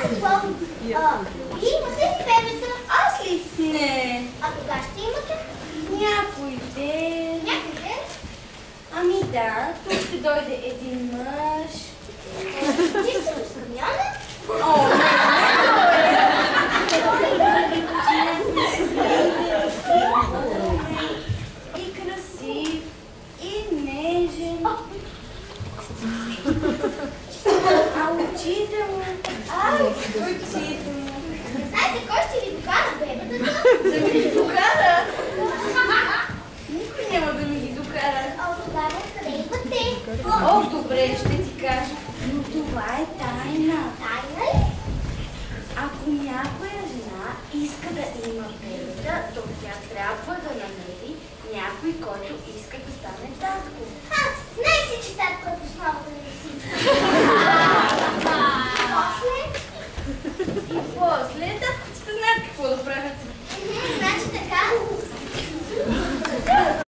Аз не помня. Вие имате ли бебета? Аз ли? Не. А кога ще имате? Някой ден. Някой ден? Ами да, тук ще дойде един мъж. Ти си до Скамяна? О, и красив, и нежен. А очите му? Очите му. Знаете, кой ще ви покара бебетата? Да ми ги докара? Никой няма да ми ги докара. Тогава къде идвате? О, добре, ще ти кажа. Но това е тайна. Тайна ли? Ако някоя жена иска да има бебета, то тя трябва да намери някой, който иска да стане татко. Знай си, че татко е в основата на всичко.